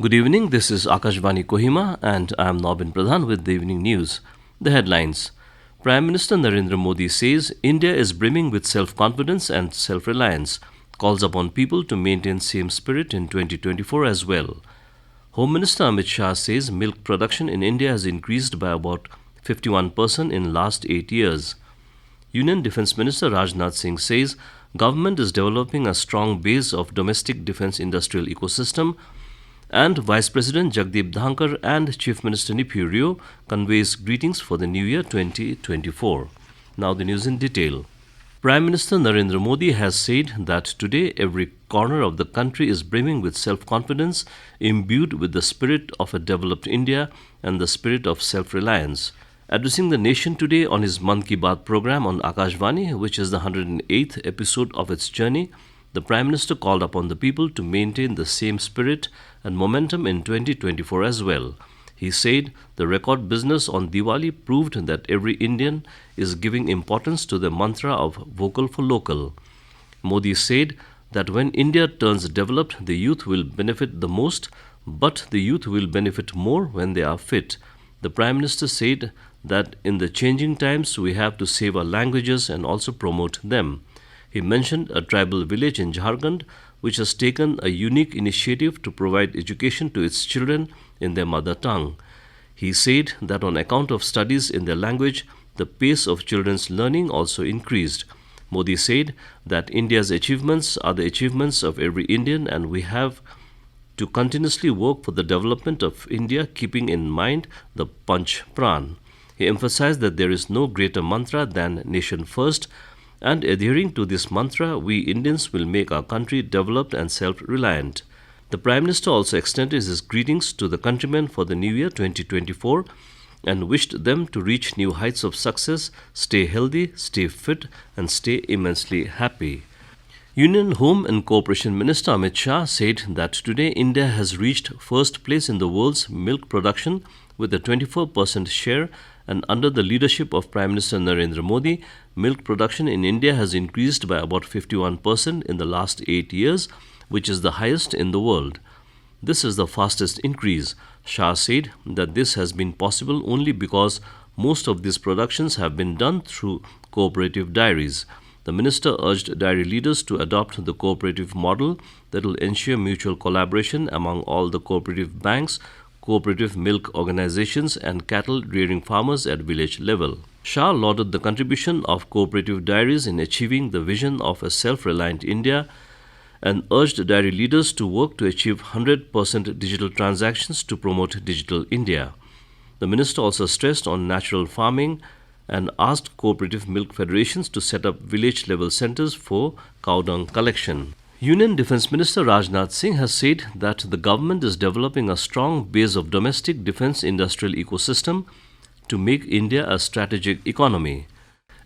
Good evening, this is Akashvani Kohima and I am Nobin Pradhan with the evening news. The headlines. Prime Minister Narendra Modi says India is brimming with self-confidence and self-reliance, calls upon people to maintain same spirit in 2024 as well. Home Minister Amit Shah says milk production in India has increased by about 51% in last 8 years. Union Defense Minister Rajnath Singh says government is developing a strong base of domestic defense industrial ecosystem, and Vice President Jagdeep Dhankhar and Chief Minister Neiphiu conveys greetings for the new year 2024. Now the news in detail. Prime Minister Narendra Modi has said that today every corner of the country is brimming with self-confidence, imbued with the spirit of a developed India and the spirit of self-reliance. Addressing the nation today on his Mann Ki Baat program on Akashvani, which is the 108th episode of its journey, the Prime Minister called upon the people to maintain the same spirit and momentum in 2024 as well. He said the record business on Diwali proved that every Indian is giving importance to the mantra of vocal for local. Modi said that when India turns developed, the youth will benefit the most, but the youth will benefit more when they are fit. The Prime Minister said that in the changing times we have to save our languages and also promote them. He mentioned a tribal village in Jharkhand which has taken a unique initiative to provide education to its children in their mother tongue. He said that on account of studies in their language, the pace of children's learning also increased. Modi said that India's achievements are the achievements of every Indian and we have to continuously work for the development of India, keeping in mind the Panch Pran. He emphasized that there is no greater mantra than nation first, and adhering to this mantra, we Indians will make our country developed and self-reliant. The Prime Minister also extended his greetings to the countrymen for the new year 2024 and wished them to reach new heights of success, stay healthy, stay fit, and stay immensely happy. Union Home and Cooperation Minister Amit Shah said that today India has reached first place in the world's milk production with a 24% share, and under the leadership of Prime Minister Narendra Modi, milk production in India has increased by about 51% in the last 8 years, which is the highest in the world. This is the fastest increase. Shah said that this has been possible only because most of these productions have been done through cooperative dairies. The minister urged dairy leaders to adopt the cooperative model that will ensure mutual collaboration among all the cooperative banks, cooperative milk organizations and cattle rearing farmers at village level. Shah lauded the contribution of cooperative dairies in achieving the vision of a self-reliant India and urged dairy leaders to work to achieve 100% digital transactions to promote digital India. The minister also stressed on natural farming and asked cooperative milk federations to set up village-level centers for cow dung collection. Union Defense Minister Rajnath Singh has said that the government is developing a strong base of domestic defense industrial ecosystem to make India a strategic economy.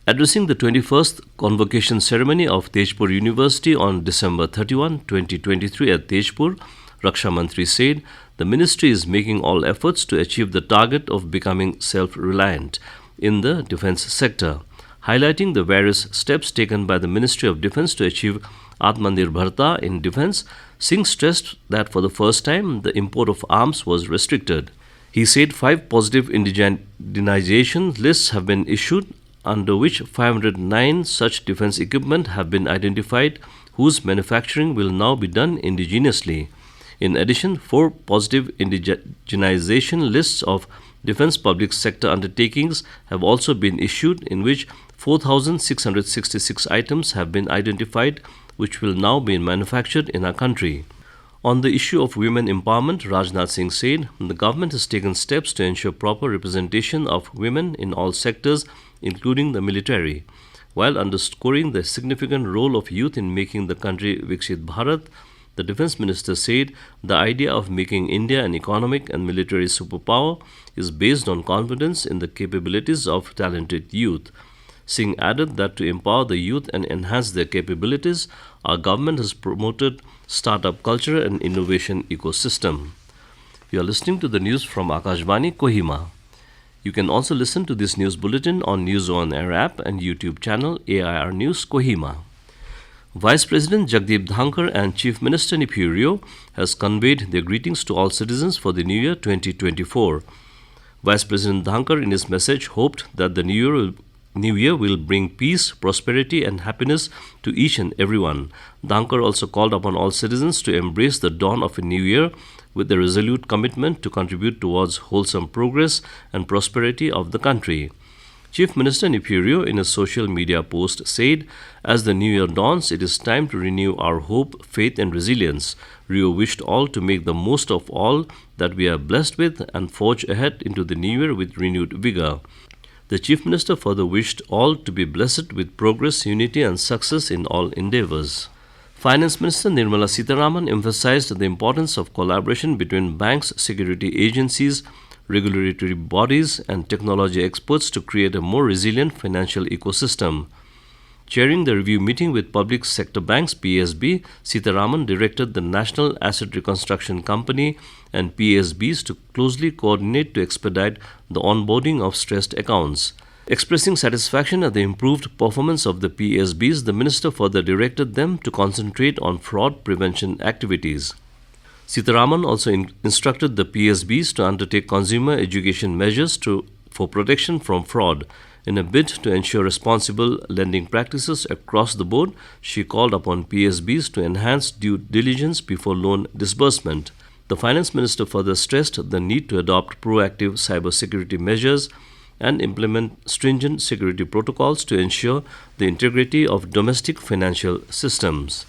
Addressing the 21st convocation ceremony of Tezpur University on December 31, 2023 at Tezpur, Raksha Mantri said the ministry is making all efforts to achieve the target of becoming self-reliant in the defense sector. Highlighting the various steps taken by the Ministry of Defense to achieve Atmanirbharta in defense, Singh stressed that for the first time the import of arms was restricted. He said 5 positive indigenization lists have been issued, under which 509 such defense equipment have been identified whose manufacturing will now be done indigenously. In addition, 4 positive indigenization lists of defense public sector undertakings have also been issued, in which 4,666 items have been identified which will now be manufactured in our country. On the issue of women empowerment, Rajnath Singh said the government has taken steps to ensure proper representation of women in all sectors, including the military. While underscoring the significant role of youth in making the country Viksit Bharat, the Defense Minister said the idea of making India an economic and military superpower is based on confidence in the capabilities of talented youth. Singh added that to empower the youth and enhance their capabilities, our government has promoted startup culture and innovation ecosystem. You are listening to the news from Akashvani, Kohima. You can also listen to this news bulletin on News on Air app and YouTube channel AIR News Kohima. Vice President Jagdeep Dhankhar and Chief Minister Neiphiu has conveyed their greetings to all citizens for the New Year 2024. Vice President Dhankhar in his message hoped that the New Year will bring peace, prosperity and happiness to each and everyone. Dhankhar also called upon all citizens to embrace the dawn of a new year with a resolute commitment to contribute towards wholesome progress and prosperity of the country. Chief Minister Neiphiu in a social media post said, "As the new year dawns, it is time to renew our hope, faith and resilience." Rio wished all to make the most of all that we are blessed with and forge ahead into the new year with renewed vigor. The Chief Minister further wished all to be blessed with progress, unity and success in all endeavours. Finance Minister Nirmala Sitharaman emphasized the importance of collaboration between banks, security agencies, regulatory bodies and technology experts to create a more resilient financial ecosystem. Chairing the review meeting with public sector banks (PSB), Sitharaman directed the National Asset Reconstruction Company and PSBs to closely coordinate to expedite the onboarding of stressed accounts. Expressing satisfaction at the improved performance of the PSBs, the minister further directed them to concentrate on fraud prevention activities. Sitharaman also instructed the PSBs to undertake consumer education measures for protection from fraud. In a bid to ensure responsible lending practices across the board, she called upon PSBs to enhance due diligence before loan disbursement. The Finance Minister further stressed the need to adopt proactive cybersecurity measures and implement stringent security protocols to ensure the integrity of domestic financial systems.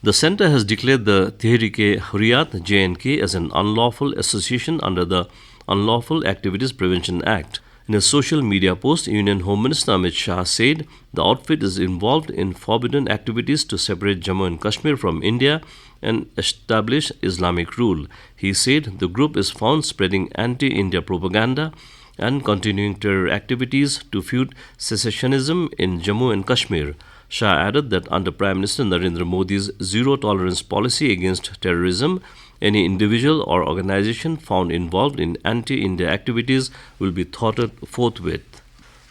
The centre has declared the Tehreek-e-Hurriyat (JNK) as an unlawful association under the Unlawful Activities Prevention Act. In a social media post, Union Home Minister Amit Shah said the outfit is involved in forbidden activities to separate Jammu and Kashmir from India and establish Islamic rule. He said the group is found spreading anti-India propaganda and continuing terror activities to fuel secessionism in Jammu and Kashmir. Shah added that under Prime Minister Narendra Modi's zero-tolerance policy against terrorism, any individual or organization found involved in anti-India activities will be thwarted forthwith.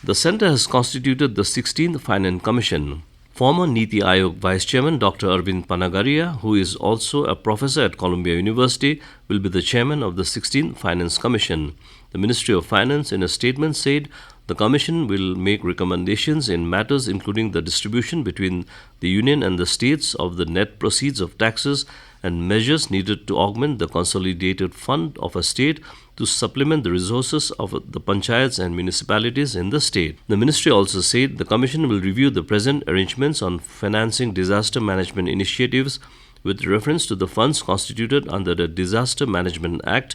The centre has constituted the 16th Finance Commission. Former Niti Aayog Vice Chairman Dr. Arvind Panagaria, who is also a professor at Columbia University, will be the chairman of the 16th Finance Commission. The Ministry of Finance in a statement said the Commission will make recommendations in matters including the distribution between the Union and the states of the net proceeds of taxes and measures needed to augment the consolidated fund of a state to supplement the resources of the panchayats and municipalities in the state. The ministry also said the Commission will review the present arrangements on financing disaster management initiatives with reference to the funds constituted under the Disaster Management Act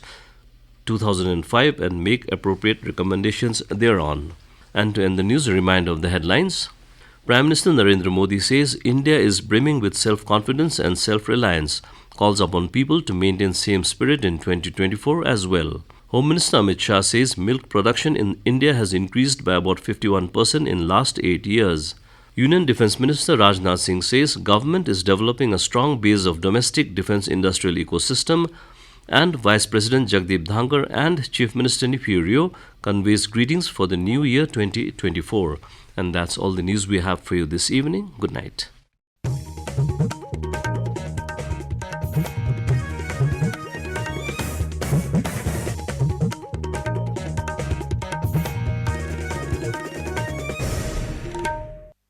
2005 and make appropriate recommendations thereon. And to end the news, a reminder of the headlines. Prime Minister Narendra Modi says India is brimming with self-confidence and self-reliance, calls upon people to maintain same spirit in 2024 as well. Home Minister Amit Shah says milk production in India has increased by about 51% in last 8 years. Union Defense Minister Rajnath Singh says government is developing a strong base of domestic defense industrial ecosystem, and Vice President Jagdeep Dhankhar and Chief Minister Neiphiu conveys greetings for the new year 2024. And that's all the news we have for you this evening. Good night.